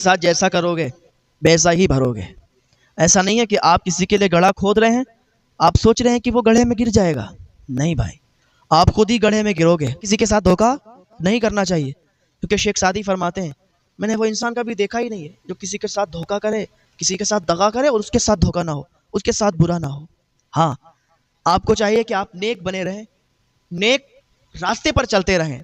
ساتھ جیسا کرو گے ویسا ہی بھرو گے۔ ایسا نہیں ہے کہ آپ کسی کے لیے گڑھا کھود رہے ہیں، آپ سوچ رہے ہیں کہ وہ گڑھے میں گر جائے گا۔ نہیں بھائی، آپ خود ہی گڑھے میں گرو گے۔ کسی کے ساتھ دھوکہ نہیں کرنا چاہیے، کیونکہ شیخ سعدی فرماتے ہیں میں نے وہ انسان کبھی دیکھا ہی نہیں ہے جو کسی کے ساتھ دھوکہ کرے، کسی کے ساتھ دغا کرے اور اس کے ساتھ دھوکہ نہ ہو، اس کے ساتھ برا نہ ہو۔ ہاں، آپ کو چاہیے کہ آپ نیک بنے رہیں، نیک راستے پر چلتے رہیں،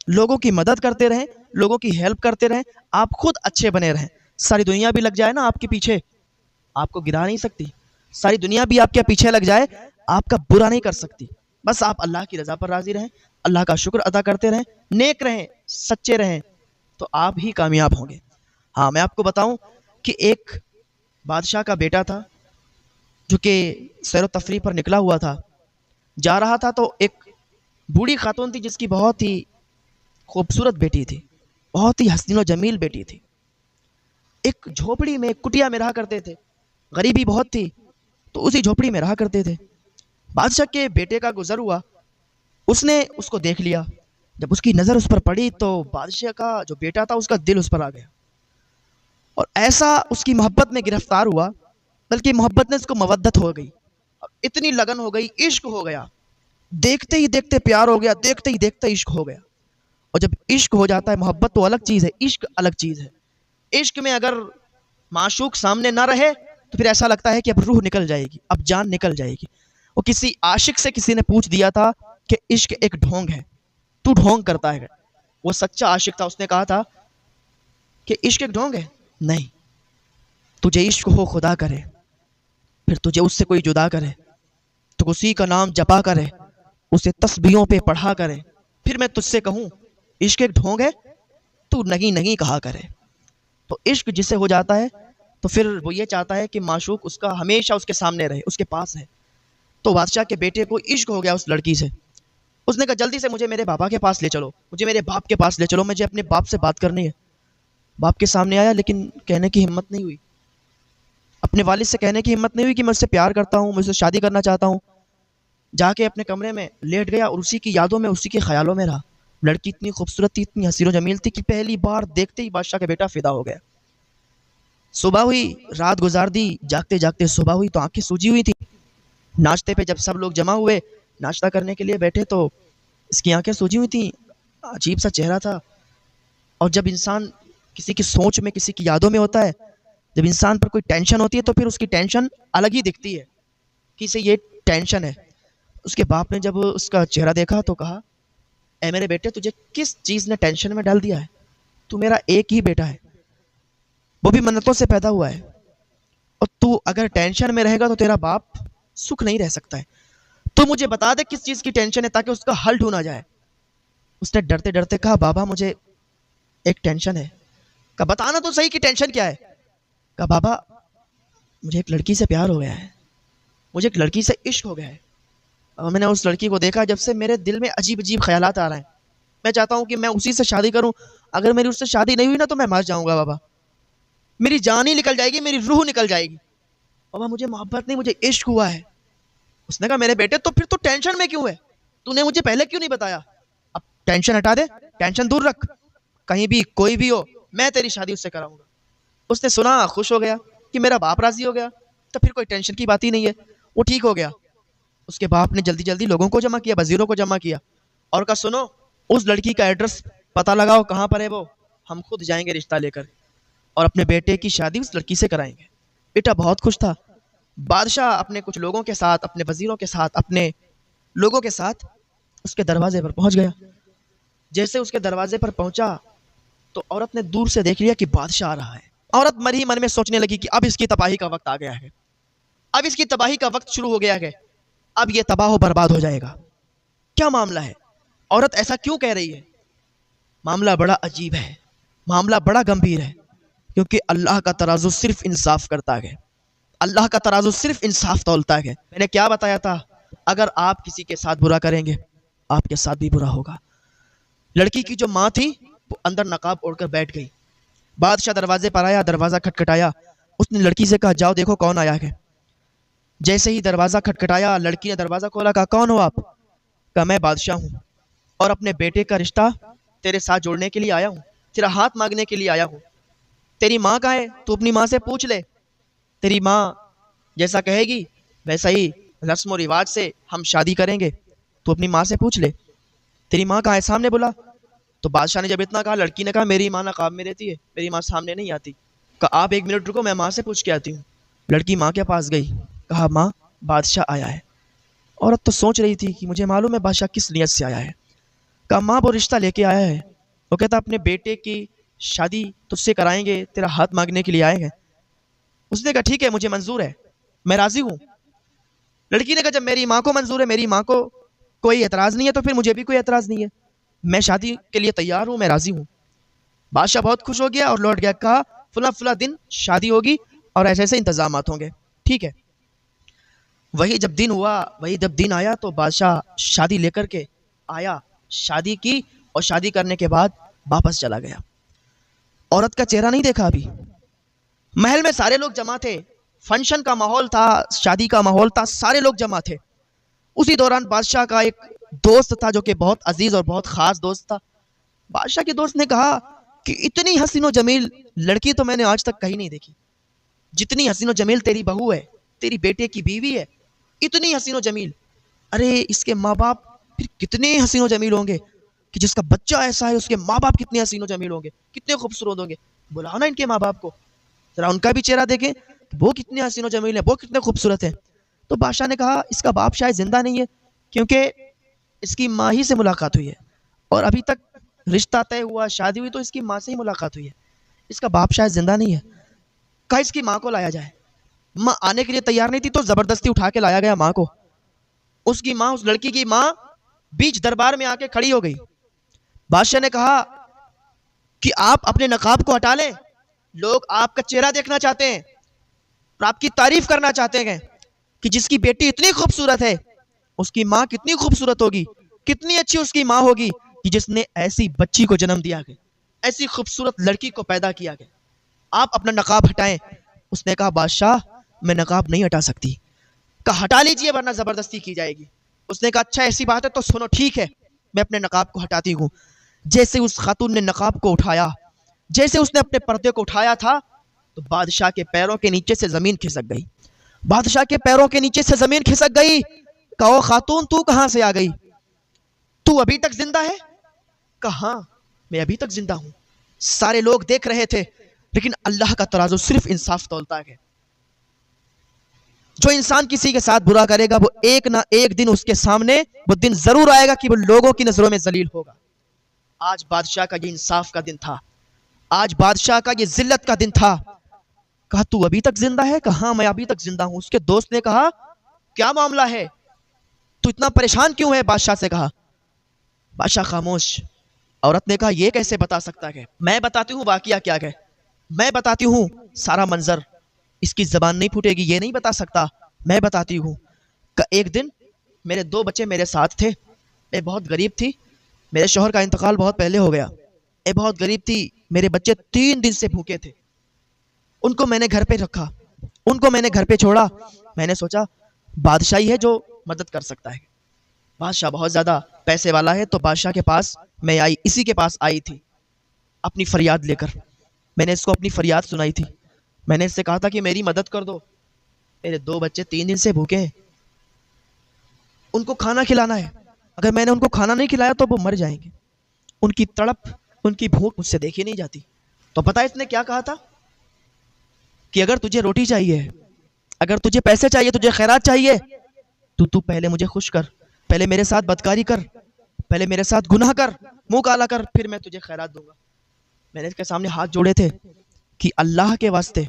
لوگوں کی مدد کرتے رہیں، لوگوں کی ہیلپ کرتے رہیں، آپ خود اچھے بنے رہیں۔ ساری دنیا بھی لگ جائے نا آپ کے پیچھے، آپ کو گرا نہیں سکتی۔ ساری دنیا بھی آپ کے پیچھے لگ جائے، آپ کا برا نہیں کر سکتی۔ بس آپ اللہ کی رضا پر راضی رہیں، اللہ کا شکر ادا کرتے رہیں، نیک رہیں، سچے رہیں، تو آپ ہی کامیاب ہوں گے۔ ہاں، میں آپ کو بتاؤں کہ ایک بادشاہ کا بیٹا تھا جو کہ سیر و تفریح پر نکلا ہوا تھا، جا رہا تھا تو ایک بوڑھی خاتون تھی جس کی بہت ہی خوبصورت بیٹی تھی، بہت ہی حسین و جمیل بیٹی تھی۔ ایک جھوپڑی میں، ایک کٹیا میں رہا کرتے تھے، غریبی بہت تھی تو اسی جھوپڑی میں رہا کرتے تھے۔ بادشاہ کے بیٹے کا گزر ہوا، اس نے اس کو دیکھ لیا۔ جب اس کی نظر اس پر پڑی تو بادشاہ کا جو بیٹا تھا اس کا دل اس پر آ گیا، اور ایسا اس کی محبت میں گرفتار ہوا، بلکہ محبت نے اس کو مودت ہو گئی، اتنی لگن ہو گئی، عشق ہو گیا، دیکھتے ہی دیکھتے پیار ہو گیا، دیکھتے ہی دیکھتے عشق ہو گیا۔ اور جب عشق ہو جاتا ہے، محبت تو الگ چیز ہے، عشق الگ چیز ہے۔ عشق میں اگر معشوق سامنے نہ رہے تو پھر ایسا لگتا ہے کہ اب روح نکل جائے گی، اب جان نکل جائے گی۔ وہ کسی عاشق سے کسی نے پوچھ دیا تھا کہ عشق ایک ڈھونگ ہے، تو ڈھونگ کرتا ہے۔ وہ سچا عاشق تھا، اس نے کہا تھا کہ عشق ایک ڈھونگ ہے؟ نہیں، تجھے عشق ہو خدا کرے، پھر تجھے اس سے کوئی جدا کرے تو اسی کا نام جپا کرے، اسے تسبیحوں پہ پڑھا کرے، پھر میں تجھ سے کہوں عشق ایک ڈھونگ ہے تو نہیں نہیں کہا کرے۔ تو عشق جسے ہو جاتا ہے تو پھر وہ یہ چاہتا ہے کہ معشوق اس کا ہمیشہ اس کے سامنے رہے، اس کے پاس ہے۔ تو بادشاہ کے بیٹے کو عشق ہو گیا اس لڑکی سے۔ اس نے کہا جلدی سے مجھے میرے بابا کے پاس لے چلو، مجھے میرے باپ کے پاس لے چلو، مجھے اپنے باپ سے بات کرنی ہے۔ باپ کے سامنے آیا لیکن کہنے کی ہمت نہیں ہوئی، اپنے والد سے کہنے کی ہمت نہیں ہوئی کہ میں اس سے پیار کرتا ہوں، میں اس سے شادی کرنا چاہتا ہوں۔ جا کے اپنے کمرے میں لیٹ گیا اور اسی کی یادوں میں، اسی کے خیالوں میں رہا۔ لڑکی اتنی خوبصورت تھی، اتنی حسین و جمیل تھی کہ پہلی بار دیکھتے ہی بادشاہ کا بیٹا فدا ہو گیا۔ صبح ہوئی، رات گزار دی، جاگتے جاگتے صبح ہوئی تو آنکھیں سوجی ہوئی تھی۔ ناشتے پہ جب سب لوگ جمع ہوئے، ناشتہ کرنے کے لیے بیٹھے تو اس کی آنکھیں سوجی ہوئی تھیں، عجیب سا چہرہ تھا۔ اور جب انسان کسی کی سوچ میں، کسی کی یادوں میں ہوتا ہے، جب انسان پر کوئی ٹینشن ہوتی ہے تو پھر اس کی ٹینشن الگ ہی دکھتی ہے کہ اسے یہ ٹینشن ہے۔ اس کے باپ نے جب اس کا چہرہ دیکھا تو کہا اے میرے بیٹے، تجھے کس چیز نے ٹینشن میں ڈال دیا ہے؟ تو میرا ایک ہی بیٹا ہے، وہ بھی منتوں سے پیدا ہوا ہے، اور تو اگر ٹینشن میں رہے گا تو تیرا باپ سکھ نہیں رہ سکتا ہے۔ تو مجھے بتا دے کس چیز کی ٹینشن ہے تاکہ اس کا حل ڈھونڈا جائے۔ اس نے ڈرتے ڈرتے کہا بابا مجھے ایک ٹینشن ہے۔ کہا بتانا تو صحیح کہ ٹینشن کیا ہے؟ کہا بابا مجھے ایک لڑکی سے پیار ہو گیا ہے، مجھے ایک لڑکی سے عشق ہو گیا ہے، اور میں نے اس لڑکی کو دیکھا جب سے میرے دل میں عجیب عجیب خیالات آ رہے ہیں۔ میں چاہتا ہوں کہ میں اسی سے شادی کروں، اگر میری اس سے شادی نہیں ہوئی نا تو میں مر جاؤں گا بابا، میری جان ہی نکل جائے گی، میری روح نکل جائے گی۔ بابا مجھے محبت نہیں، مجھے عشق ہوا ہے۔ اس نے کہا میرے بیٹے تو پھر تو ٹینشن میں کیوں ہے؟ تو نے مجھے پہلے کیوں نہیں بتایا؟ اب ٹینشن ہٹا دے، ٹینشن دور رکھ، کہیں بھی کوئی بھی ہو میں تیری شادی اس سے کراؤں گا۔ اس نے سنا، خوش ہو گیا کہ میرا باپ راضی ہو گیا، تو پھر کوئی ٹینشن کی بات ہی نہیں ہے، وہ ٹھیک ہو گیا۔ اس کے باپ نے جلدی جلدی لوگوں کو جمع کیا، وزیروں کو جمع کیا، اور کہا سنو اس لڑکی کا ایڈریس پتہ لگاؤ کہاں پر ہے وہ، ہم خود جائیں گے رشتہ لے کر اور اپنے بیٹے کی شادی اس لڑکی سے کرائیں گے۔ بیٹا بہت خوش تھا۔ بادشاہ اپنے کچھ لوگوں کے ساتھ، اپنے وزیروں کے ساتھ، اپنے لوگوں کے ساتھ اس کے دروازے پر پہنچ گیا۔ جیسے اس کے دروازے پر پہنچا تو عورت نے دور سے دیکھ لیا کہ بادشاہ آ رہا ہے۔ عورت من ہی من میں سوچنے لگی کہ اب اس کی تباہی کا وقت آ گیا ہے، اب اس کی تباہی کا وقت شروع ہو گیا ہے، اب یہ تباہ و برباد ہو جائے گا۔ کیا معاملہ ہے؟ عورت ایسا کیوں کہہ رہی ہے؟ معاملہ بڑا عجیب ہے، معاملہ بڑا گمبھیر ہے، کیونکہ اللہ کا ترازو صرف انصاف کرتا ہے، اللہ کا ترازو صرف انصاف تولتا ہے۔ میں نے کیا بتایا تھا؟ اگر آپ کسی کے ساتھ برا کریں گے آپ کے ساتھ بھی برا ہوگا۔ لڑکی کی جو ماں تھی وہ اندر نقاب اوڑھ کر بیٹھ گئی۔ بادشاہ دروازے پر آیا، دروازہ کھٹکھٹایا، اس نے لڑکی سے کہا جاؤ دیکھو کون آیا ہے۔ جیسے ہی دروازہ کھٹکھٹایا لڑکی نے دروازہ کھولا، کہا کون ہو آپ؟ کہا میں بادشاہ ہوں اور اپنے بیٹے کا رشتہ تیرے ساتھ جوڑنے کے لیے آیا ہوں، تیرا ہاتھ مانگنے کے لیے آیا ہوں۔ تیری ماں کہاں ہے؟ تو اپنی ماں سے پوچھ لے، تیری ماں جیسا کہے گی ویسا ہی رسم و رواج سے ہم شادی کریں گے، تو اپنی ماں سے پوچھ لے تیری ماں کہاں ہے، سامنے بلا۔ تو بادشاہ نے جب اتنا کہا، لڑکی نے کہا میری ماں نقاب میں رہتی ہے، میری ماں سامنے نہیں آتی۔ کہا آپ 1 منٹ رکو، میں ماں سے پوچھ کے آتی ہوں۔ لڑکی ماں کے پاس گئی، کہا ماں بادشاہ آیا ہے۔ عورت تو سوچ رہی تھی کہ مجھے معلوم ہے بادشاہ کس نیت سے آیا ہے۔ کہا ماں وہ رشتہ لے کے آیا ہے، وہ کہتا اپنے بیٹے کی شادی تجھ سے کرائیں گے، تیرا ہاتھ مانگنے کے لیے آئے ہیں۔ اس نے کہا ٹھیک ہے مجھے منظور ہے، میں راضی ہوں۔ لڑکی نے کہا جب میری ماں کو منظور ہے، میری ماں کو کوئی اعتراض نہیں ہے، تو پھر مجھے بھی کوئی اعتراض نہیں ہے، میں شادی کے لیے تیار ہوں، میں راضی ہوں۔ بادشاہ بہت خوش ہو گیا اور لوٹ گیا، کہا فلاں فلاں دن شادی ہوگی اور ایسے ایسے انتظامات ہوں گے، ٹھیک ہے۔ وہی جب دن ہوا، وہی جب دن آیا تو بادشاہ شادی لے کر کے آیا، شادی کی اور شادی کرنے کے بعد واپس چلا گیا۔ عورت کا چہرہ نہیں دیکھا ابھی۔ محل میں سارے لوگ جمع تھے، فنکشن کا ماحول تھا، شادی کا ماحول تھا، سارے لوگ جمع تھے۔ اسی دوران بادشاہ کا ایک دوست تھا جو کہ بہت عزیز اور بہت خاص دوست تھا۔ بادشاہ کے دوست نے کہا کہ اتنی حسین و جمیل لڑکی تو میں نے آج تک کہیں نہیں دیکھی، جتنی حسین و جمیل تیری بہو ہے، تیری بیٹے کی بیوی ہے، اتنی حسین و جمیل، ارے اس کے ماں باپ پھر کتنے حسین و جمیل ہوں گے، کہ جس کا بچہ ایسا ہے اس کے ماں باپ کتنے حسین و جمیل ہوں گے، کتنے خوبصورت ہوں گے، بلاؤ نا ان کے ماں باپ کو، ذرا ان کا بھی چہرہ دیکھیں، وہ کتنے حسین و جمیل ہیں، وہ کتنے خوبصورت ہیں۔ تو بادشاہ نے کہا اس کا باپ شاید زندہ نہیں ہے، کیونکہ اس کی ماں ہی سے ملاقات ہوئی ہے، اور ابھی تک رشتہ طے ہوا، شادی ہوئی تو اس کی ماں سے ہی ملاقات ہوئی ہے، اس کا باپ شاید زندہ نہیں ہے۔ کہا اس کی ماں کو لایا جائے۔ ماں آنے کے لیے تیار نہیں تھی تو زبردستی اٹھا کے لایا گیا ماں کو۔ اس کی ماں، اس لڑکی کی ماں بیچ دربار میں آ کے کھڑی ہو گئی۔ بادشاہ نے کہا کہ آپ اپنے نقاب کو ہٹا لیں، لوگ آپ کا چہرہ دیکھنا چاہتے ہیں اور آپ کی تعریف کرنا چاہتے ہیں کہ جس کی بیٹی اتنی خوبصورت ہے اس کی ماں کتنی خوبصورت ہوگی، کتنی اچھی اس کی ماں ہوگی کہ جس نے ایسی بچی کو جنم دیا گیا، ایسی خوبصورت لڑکی کو پیدا کیا گیا، آپ اپنا نقاب ہٹائیں۔ اس نے کہا بادشاہ میں نقاب نہیں ہٹا سکتی۔ کہا ہٹا لیجئے ورنہ زبردستی کی جائے گی۔ اس نے کہا اچھا ایسی بات ہے تو سنو، ٹھیک ہے میں اپنے نقاب کو ہٹاتی ہوں۔ جیسے اس خاتون نے نقاب کو اٹھایا، جیسے اس نے اپنے پردے کو اٹھایا تھا، تو بادشاہ کے پیروں کے نیچے سے زمین کھسک گئی، بادشاہ کے پیروں کے نیچے سے زمین کھسک گئی۔ کہا او خاتون تو کہاں سے آ گئی، تو ابھی تک زندہ ہے؟ کہا ہاں میں ابھی تک زندہ ہوں۔ سارے لوگ دیکھ رہے تھے، لیکن اللہ کا ترازو صرف انصاف تولتا ہے۔ جو انسان کسی کے ساتھ برا کرے گا وہ ایک نہ ایک دن اس کے سامنے وہ دن ضرور آئے گا کہ وہ لوگوں کی نظروں میں ذلیل ہوگا۔ آج بادشاہ کا یہ انصاف کا دن تھا، آج بادشاہ کا یہ ذلت کا دن تھا۔ کہا تو ابھی تک زندہ ہے؟ کہا ہاں میں ابھی تک زندہ ہوں۔ اس کے دوست نے کہا کیا معاملہ ہے، تو اتنا پریشان کیوں ہے؟ بادشاہ سے کہا۔ بادشاہ خاموش۔ عورت نے کہا یہ کیسے بتا سکتا ہے؟ میں بتاتی ہوں واقعہ کیا ہے، میں بتاتی ہوں سارا منظر، اس کی زبان نہیں پھوٹے گی، یہ نہیں بتا سکتا، میں بتاتی ہوں۔ کہ ایک دن میرے 2 بچے میرے ساتھ تھے، میں بہت غریب تھی، میرے شوہر کا انتقال بہت پہلے ہو گیا، میں بہت غریب تھی، میرے بچے 3 دن سے بھوکے تھے، ان کو میں نے گھر پہ رکھا، ان کو میں نے گھر پہ چھوڑا۔ میں نے سوچا بادشاہی ہے جو مدد کر سکتا ہے، بادشاہ بہت زیادہ پیسے والا ہے، تو بادشاہ کے پاس میں آئی، اسی کے پاس آئی تھی اپنی فریاد لے کر۔ میں نے اس کو اپنی فریاد سنائی تھی، میں نے اس سے کہا تھا کہ میری مدد کر دو، میرے 2 بچے 3 دن سے بھوکے ہیں، ان کو کھانا کھلانا ہے، اگر میں نے ان کو کھانا نہیں کھلایا تو وہ مر جائیں گے، ان کی تڑپ، ان کی بھوک مجھ سے دیکھی نہیں جاتی۔ تو پتہ اس نے کیا کہا تھا کہ اگر تجھے روٹی چاہیے، اگر تجھے پیسے چاہیے، تجھے خیرات چاہیے، تو پہلے مجھے خوش کر، پہلے میرے ساتھ بدکاری کر، پہلے میرے ساتھ گناہ کر، منہ کالا کر، پھر میں تجھے خیرات دوں گا۔ میں نے اس کے سامنے ہاتھ جوڑے تھے کہ اللہ کے واسطے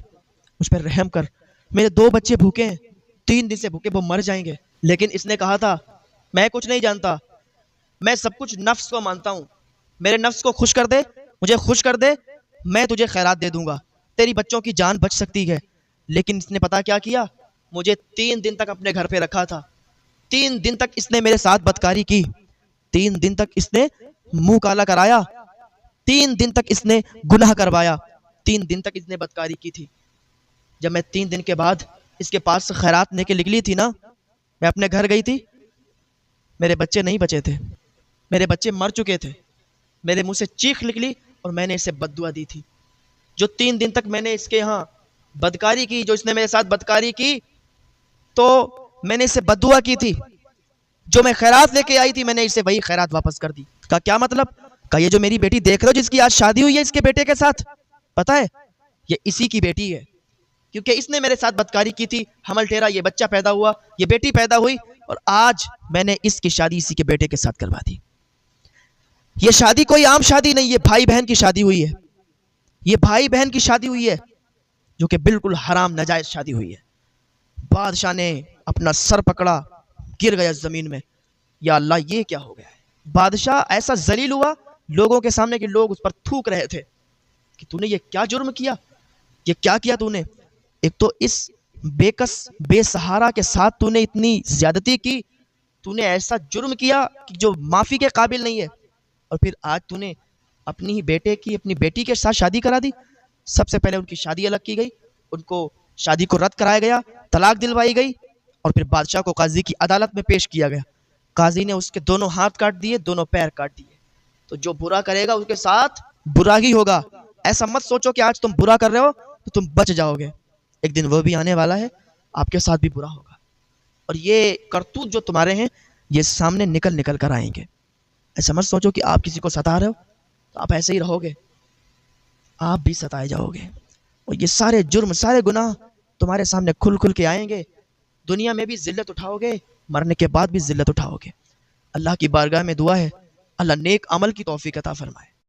مجھ پر رحم کر، میرے 2 بچے بھوکے ہیں، 3 دن سے بھوکے، وہ مر جائیں گے۔ لیکن اس نے کہا تھا میں کچھ نہیں جانتا، میں سب کچھ نفس کو مانتا ہوں، میرے نفس کو خوش کر دے، مجھے خوش کر دے، میں تجھے خیرات دے دوں گا، تیری بچوں کی جان بچ سکتی ہے۔ لیکن اس نے پتا کیا کیا، مجھے 3 دن تک اپنے گھر پہ رکھا تھا، 3 دن تک اس نے میرے ساتھ بدکاری کی، 3 دن تک اس نے منہ کالا کرایا، 3 دن تک اس نے گناہ کروایا، 3 دن تک اس نے بدکاری کی تھی۔ جب میں 3 دن کے بعد اس کے پاس سے خیرات لے کے نکلی تھی نا، میں اپنے گھر گئی تھی، میرے بچے نہیں بچے تھے، میرے بچے مر چکے تھے، میرے منہ سے چیخ نکلی اور میں نے اسے بد دعا دی تھی۔ جو 3 دن تک میں نے اس کے یہاں بدکاری کی، جو اس نے میرے ساتھ بدکاری کی تو میں نے اسے بددعا کی تھی، جو میں خیرات لے کے آئی تھی میں نے اسے وہی خیرات واپس کر دی۔ کہا کیا مطلب؟ کہا یہ جو میری بیٹی دیکھ رہے ہو جس کی آج شادی ہوئی ہے اس کے بیٹے کے ساتھ، پتہ ہے یہ اسی کی بیٹی ہے، کیونکہ اس نے میرے ساتھ بدکاری کی تھی، حمل ٹھہرا، یہ بچہ پیدا ہوا، یہ بیٹی پیدا ہوئی، اور آج میں نے اس کی شادی اسی کے بیٹے کے ساتھ کروا دی۔ یہ شادی کوئی عام شادی نہیں، یہ بھائی بہن کی شادی ہوئی ہے، یہ بھائی بہن کی شادی ہوئی ہے، جو کہ بالکل حرام ناجائز شادی ہوئی ہے۔ بادشاہ نے اپنا سر پکڑا، گر گیا زمین میں، یا اللہ یہ کیا ہو گیا ہے؟ بادشاہ ایسا ذلیل ہوا لوگوں کے سامنے کہ لوگ اس پر تھوک رہے تھے کہ تو نے یہ کیا جرم کیا، یہ کیا کیا تو نے؟ ایک تو اس بے کس بے سہارا کے ساتھ تو نے اتنی زیادتی کی، تو نے ایسا جرم کیا کہ جو معافی کے قابل نہیں ہے، اور پھر آج تو نے اپنی ہی بیٹے کی اپنی بیٹی کے ساتھ شادی کرا دی۔ سب سے پہلے ان کی شادی الگ کی گئی، ان کو شادی کو رد کرایا گیا، طلاق دلوائی گئی، اور پھر بادشاہ کو قاضی کی عدالت میں پیش کیا گیا۔ قاضی نے اس کے دونوں ہاتھ کاٹ دیے، دونوں پیر کاٹ دیے۔ تو جو برا کرے گا اس کے ساتھ برا ہی ہوگا۔ ایسا مت سوچو کہ آج تم برا کر رہے ہو تو تم بچ جاؤ گے، ایک دن وہ بھی آنے والا ہے آپ کے ساتھ بھی برا ہوگا، اور یہ کرتوت جو تمہارے ہیں یہ سامنے نکل نکل کر آئیں گے۔ ایسا مت سوچو کہ آپ کسی کو ستا رہے ہو تو آپ ایسے ہی رہو گے، آپ بھی ستائے جاؤ گے، اور یہ سارے جرم سارے گناہ تمہارے سامنے کھل کھل کے آئیں گے۔ دنیا میں بھی ذلت اٹھاؤ گے، مرنے کے بعد بھی ذلت اٹھاؤ گے۔ اللہ کی بارگاہ میں دعا ہے اللہ نیک عمل کی توفیق عطا فرمائے۔